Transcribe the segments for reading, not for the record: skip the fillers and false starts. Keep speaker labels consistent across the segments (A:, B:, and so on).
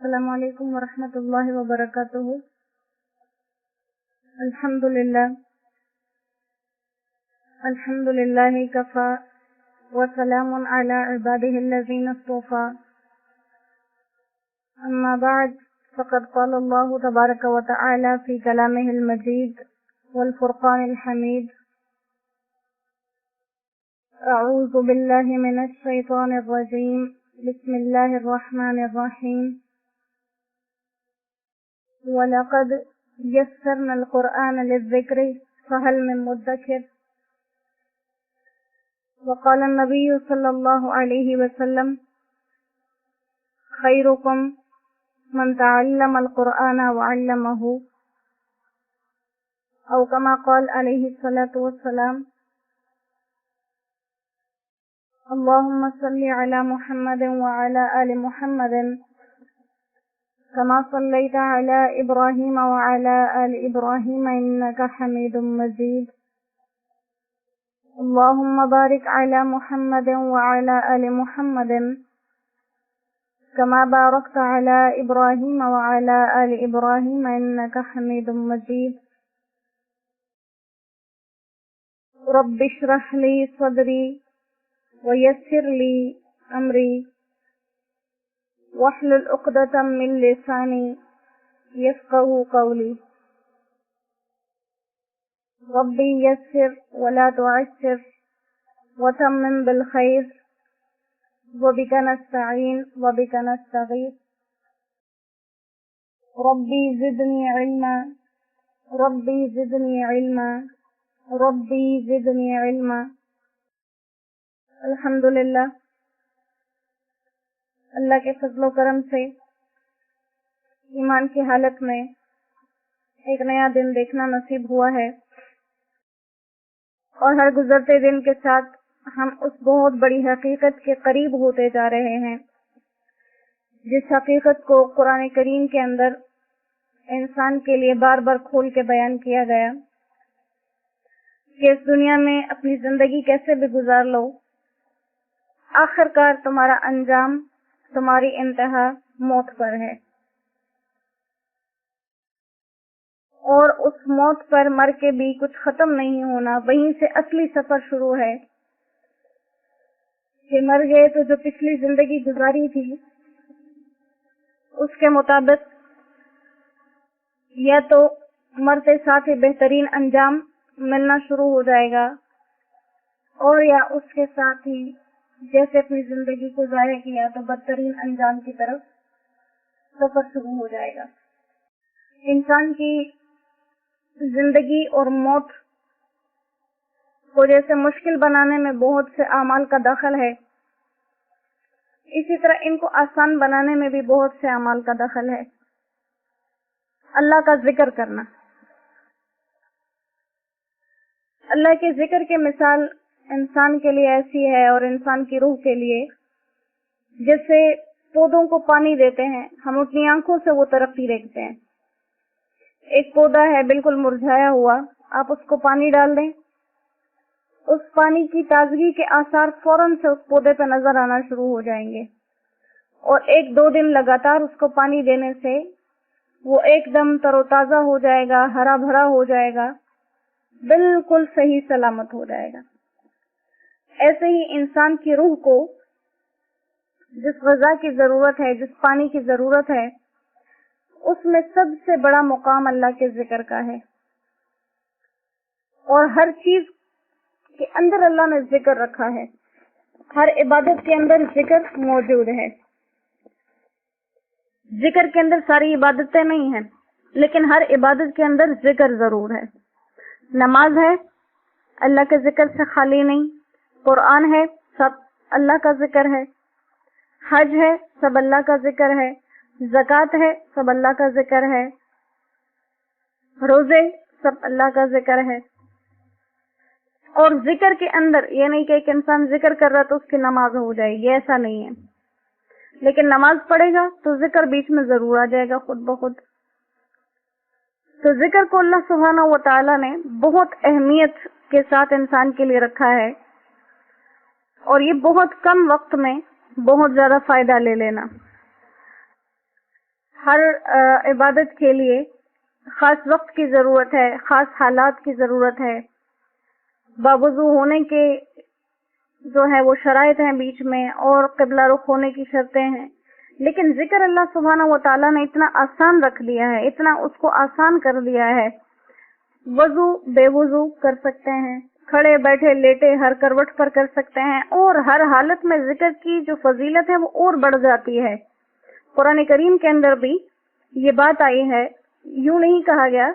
A: السلام علیکم ورحمۃ اللہ وبرکاتہ۔ الحمد للہ کفا وسلام علی عباده الذین اصطفى، اما بعد فقد قال اللہ تبارک وتعالی فی کلامہ المجید والفرقان الحمید: اعوذ باللہ من الشیطان الرجیم، بسم اللہ الرحمن الرحیم۔ وَلَقَدْ يَسَّرْنَا الْقُرْآنَ لِلذِّكْرِ فَهَلْ مِن مُدَّكِرٍ۔ وقال النبي صلى الله عليه وسلم: خيركم من تعلم القرآن وعلمه، أو كما قال عليه الصلاة والسلام: اللهم صل على محمد وعلى آل محمد كما صليت على إبراهيم وعلى آل إبراهيم إنك حميد مجيد، اللهم بارك على محمد وعلى آل محمد كما باركت على إبراهيم وعلى آل إبراهيم إنك حميد مجيد، رب اشرح لي صدري ويسر لي أمري واحلل عقدة من لساني يفقهوا قولي، ربي يسر ولا تعسر وتمم بالخير وبك نستعين وبك نستغيث، ربي زدني علما ربي زدني علما ربي زدني علما۔ الحمدللہ، اللہ کے فضل و کرم سے ایمان کی حالت میں ایک نیا دن دیکھنا نصیب ہوا ہے، اور ہر گزرتے دن کے ساتھ ہم اس بہت بڑی حقیقت کے قریب ہوتے جا رہے ہیں جس حقیقت کو قرآن کریم کے اندر انسان کے لیے بار بار کھول کے بیان کیا گیا کہ اس دنیا میں اپنی زندگی کیسے بھی گزار لو، آخر کار تمہارا انجام، تمہاری انتہا موت پر ہے، اور اس موت پر مر کے بھی کچھ ختم نہیں ہونا، وہیں سے اصلی سفر شروع ہے کہ مر گئے تو جو پچھلی زندگی گزاری تھی اس کے مطابق یا تو مرتے ساتھ ہی بہترین انجام ملنا شروع ہو جائے گا، اور یا اس کے ساتھ ہی جیسے اپنی زندگی کو ضائع کیا تو بدترین انجام کی طرف سفر شروع ہو جائے گا۔ انسان کی زندگی اور موت کو جیسے مشکل بنانے میں بہت سے اعمال کا دخل ہے، اسی طرح ان کو آسان بنانے میں بھی بہت سے اعمال کا دخل ہے۔ اللہ کا ذکر کرنا، اللہ کے ذکر کی مثال انسان کے لیے ایسی ہے، اور انسان کی روح کے لیے جیسے پودوں کو پانی دیتے ہیں، ہم اپنی آنکھوں سے وہ ترقی دیکھتے ہیں۔ ایک پودا ہے بالکل مرجھایا ہوا، آپ اس کو پانی ڈال دیں، اس پانی کی تازگی کے آثار فوراً سے اس پودے پہ نظر آنا شروع ہو جائیں گے، اور ایک دو دن لگاتار اس کو پانی دینے سے وہ ایک دم تر و تازہ ہو جائے گا، ہرا بھرا ہو جائے گا، بالکل صحیح سلامت ہو جائے گا۔ ایسے ہی انسان کی روح کو جس غذا کی ضرورت ہے، جس پانی کی ضرورت ہے، اس میں سب سے بڑا مقام اللہ کے ذکر کا ہے، اور ہر چیز کے اندر اللہ نے ذکر رکھا ہے، ہر عبادت کے اندر ذکر موجود ہے۔ ذکر کے اندر ساری عبادتیں نہیں ہیں، لیکن ہر عبادت کے اندر ذکر ضرور ہے۔ نماز ہے، اللہ کے ذکر سے خالی نہیں، قرآن ہے، سب اللہ کا ذکر ہے، حج ہے، سب اللہ کا ذکر ہے، زکوٰۃ ہے، سب اللہ کا ذکر ہے، روزے سب اللہ کا ذکر ہے۔ اور ذکر کے اندر یہ نہیں کہ ایک انسان ذکر کر رہا تو اس کی نماز ہو جائے گی، ایسا نہیں ہے، لیکن نماز پڑھے گا تو ذکر بیچ میں ضرور آ جائے گا خود بخود۔ تو ذکر کو اللہ سبحانہ و تعالیٰ نے بہت اہمیت کے ساتھ انسان کے لیے رکھا ہے، اور یہ بہت کم وقت میں بہت زیادہ فائدہ لے لینا۔ ہر عبادت کے لیے خاص وقت کی ضرورت ہے، خاص حالات کی ضرورت ہے، باوضو ہونے کے جو ہے وہ شرائط ہیں بیچ میں، اور قبلہ رخ ہونے کی شرطیں ہیں. لیکن ذکر اللہ سبحانہ و تعالیٰ نے اتنا آسان رکھ دیا ہے، اتنا اس کو آسان کر دیا ہے. وضو بے وضو کر سکتے ہیں، کھڑے بیٹھے لیٹے ہر کروٹ پر کر سکتے ہیں، اور ہر حالت میں ذکر کی جو فضیلت ہے وہ اور بڑھ جاتی ہے. قرآن کریم کے اندر بھی یہ بات آئی ہے، یوں نہیں کہا گیا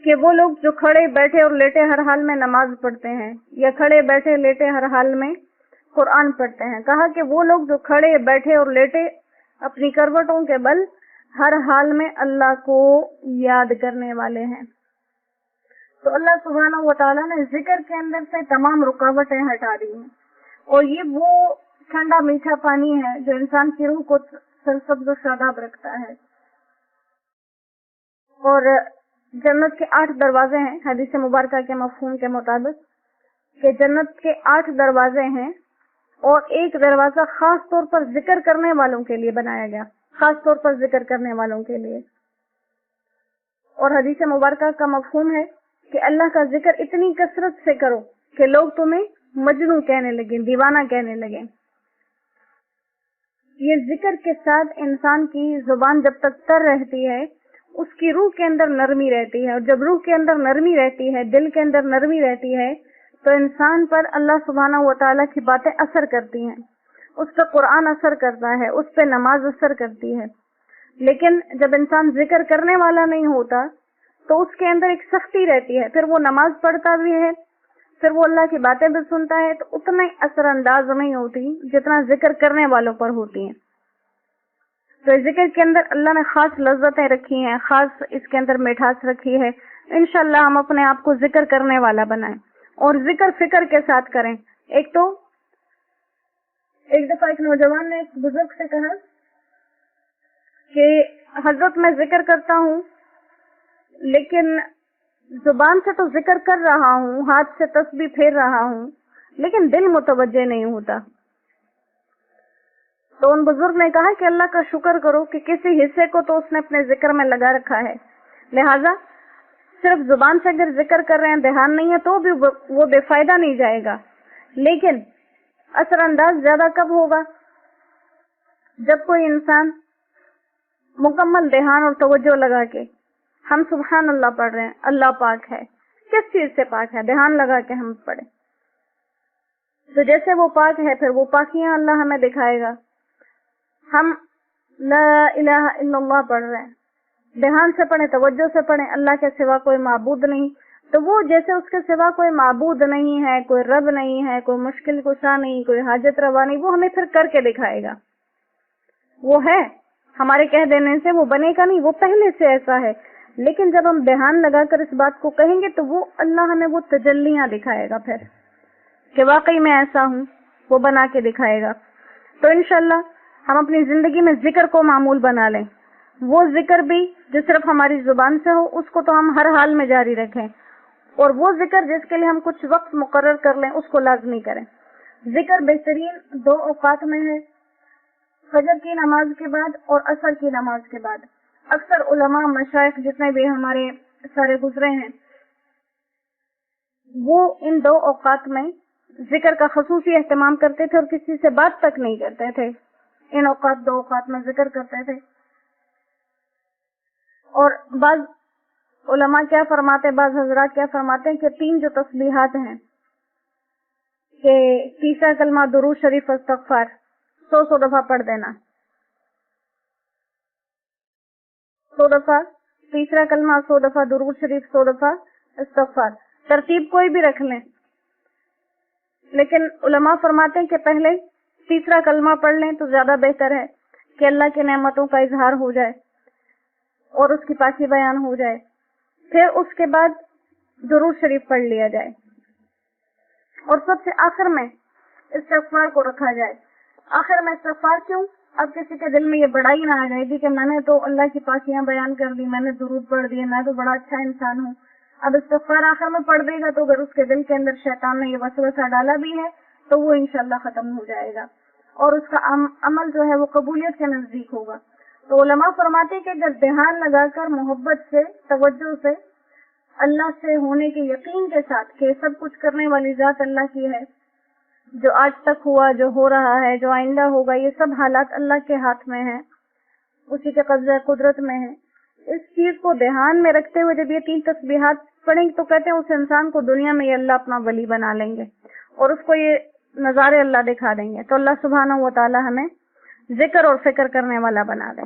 A: کہ وہ لوگ جو کھڑے بیٹھے اور لیٹے ہر حال میں نماز پڑھتے ہیں، یا کھڑے بیٹھے لیٹے ہر حال میں قرآن پڑھتے ہیں. کہا کہ وہ لوگ جو کھڑے بیٹھے اور لیٹے اپنی کروٹوں کے بل ہر حال میں اللہ کو یاد کرنے والے ہیں. تو اللہ سبحانہ و تعالیٰ نے ذکر کے اندر سے تمام رکاوٹیں ہٹا دی ہیں، اور یہ وہ ٹھنڈا میٹھا پانی ہے جو انسان کی روح کو سرسبز و شاداب رکھتا ہے. اور جنت کے 8 دروازے ہیں حدیث مبارکہ کے مفہوم کے مطابق، کہ جنت کے 8 دروازے ہیں، اور ایک دروازہ خاص طور پر ذکر کرنے والوں کے لیے بنایا گیا، خاص طور پر ذکر کرنے والوں کے لیے. اور حدیث مبارکہ کا مفہوم ہے کہ اللہ کا ذکر اتنی کثرت سے کرو کہ لوگ تمہیں مجنون کہنے لگیں، دیوانہ کہنے لگیں. یہ ذکر کے ساتھ انسان کی زبان جب تک تر رہتی ہے، اس کی روح کے اندر نرمی رہتی ہے، اور جب روح کے اندر نرمی رہتی ہے، دل کے اندر نرمی رہتی ہے، تو انسان پر اللہ سبحانہ و تعالیٰ کی باتیں اثر کرتی ہیں. اس پہ قرآن اثر کرتا ہے، اس پہ نماز اثر کرتی ہے. لیکن جب انسان ذکر کرنے والا نہیں ہوتا تو اس کے اندر ایک سختی رہتی ہے، پھر وہ نماز پڑھتا بھی ہے، پھر وہ اللہ کی باتیں بھی سنتا ہے، تو اتنا اثر انداز نہیں ہوتی جتنا ذکر کرنے والوں پر ہوتی ہیں. تو ذکر کے اندر اللہ نے خاص لذتیں رکھی ہیں، خاص اس کے اندر مٹھاس رکھی ہے. انشاءاللہ ہم اپنے آپ کو ذکر کرنے والا بنائیں، اور ذکر فکر کے ساتھ کریں. ایک دفعہ ایک نوجوان نے ایک بزرگ سے کہا کہ حضرت میں ذکر کرتا ہوں، لیکن زبان سے تو ذکر کر رہا ہوں، ہاتھ سے تسبیح پھیر رہا ہوں، لیکن دل متوجہ نہیں ہوتا. تو ان بزرگ نے کہا کہ اللہ کا شکر کرو کہ کسی حصے کو تو اس نے اپنے ذکر میں لگا رکھا ہے، لہذا صرف زبان سے اگر ذکر کر رہے ہیں، دھیان نہیں ہے، تو بھی وہ بے فائدہ نہیں جائے گا. لیکن اثر انداز زیادہ کب ہوگا؟ جب کوئی انسان مکمل دھیان اور توجہ لگا کے ہم سبحان اللہ پڑھ رہے ہیں، اللہ پاک ہے. کس چیز سے پاک ہے؟ دھیان لگا کے ہم پڑھیں، تو جیسے وہ پاک ہے پھر وہ پاکیاں اللہ ہمیں دکھائے گا. ہم لا الہ الا اللہ پڑھ رہے ہیں، دھیان سے پڑھیں، توجہ سے پڑھیں، اللہ کے سوا کوئی معبود نہیں، تو وہ جیسے اس کے سوا کوئی معبود نہیں ہے، کوئی رب نہیں ہے، کوئی مشکل کشا نہیں، کوئی حاجت روا نہیں، وہ ہمیں پھر کر کے دکھائے گا. وہ ہے، ہمارے کہہ دینے سے وہ بنے گا نہیں، وہ پہلے سے ایسا ہے. لیکن جب ہم دھیان لگا کر اس بات کو کہیں گے تو وہ اللہ ہمیں وہ تجلیاں دکھائے گا پھر کہ واقعی میں ایسا ہوں، وہ بنا کے دکھائے گا. تو انشاءاللہ ہم اپنی زندگی میں ذکر کو معمول بنا لیں. وہ ذکر بھی جو صرف ہماری زبان سے ہو، اس کو تو ہم ہر حال میں جاری رکھیں، اور وہ ذکر جس کے لیے ہم کچھ وقت مقرر کر لیں اس کو لازمی کریں. ذکر بہترین 2 اوقات میں ہے، فجر کی نماز کے بعد اور عصر کی نماز کے بعد. اکثر علماء مشائخ جتنے بھی ہمارے سارے گزرے ہیں، وہ ان 2 اوقات میں ذکر کا خصوصی اہتمام کرتے تھے اور کسی سے بات تک نہیں کرتے تھے. ان 2 اوقات میں ذکر کرتے تھے. اور بعض علماء کیا فرماتے، بعض حضرات کیا فرماتے ہیں کہ 3 جو تسبیحات ہیں، کہ تیسرا کلمہ درود شریف استغفار 100 دفعہ پڑھ دینا، 100 دفعہ تیسرا کلمہ، 100 دفعہ درود شریف، 100 دفعہ استغفار. ترتیب کوئی بھی رکھ لیں، لیکن علماء فرماتے ہیں کہ پہلے تیسرا کلمہ پڑھ لیں تو زیادہ بہتر ہے کہ اللہ کی نعمتوں کا اظہار ہو جائے اور اس کی پاکی بیان ہو جائے. پھر اس کے بعد درود شریف پڑھ لیا جائے، اور سب سے آخر میں استغفار کو رکھا جائے. آخر میں استغفار کیوں؟ اب کسی کے دل میں یہ بڑائی نہ آ جائے گی کہ میں نے تو اللہ کی پاکیاں بیان کر دی، میں نے درود پڑھ دیے، میں تو بڑا اچھا انسان ہوں. اب استغفار آخر میں پڑھ دے گا تو اگر اس کے دل کے اندر شیطان نے یہ وسوسہ ڈالا بھی ہے تو وہ انشاءاللہ ختم ہو جائے گا. اور اس کا عمل جو ہے وہ قبولیت کے نزدیک ہوگا. تو علماء فرماتے کہ اگر دھیان لگا کر محبت سے توجہ سے اللہ سے ہونے کے یقین کے ساتھ کہ سب کچھ کرنے والی ذات اللہ کی ہے, جو آج تک ہوا, جو ہو رہا ہے, جو آئندہ ہوگا, یہ سب حالات اللہ کے ہاتھ میں ہیں, اسی کے قبضہ قدرت میں ہے. اس چیز کو دھیان میں رکھتے ہوئے جب یہ 3 تسبیحات پڑھیں تو کہتے ہیں اس انسان کو دنیا میں یہ اللہ اپنا ولی بنا لیں گے اور اس کو یہ نظارے اللہ دکھا دیں گے. تو اللہ سبحانہ و تعالی ہمیں ذکر اور فکر کرنے والا بنا دیں.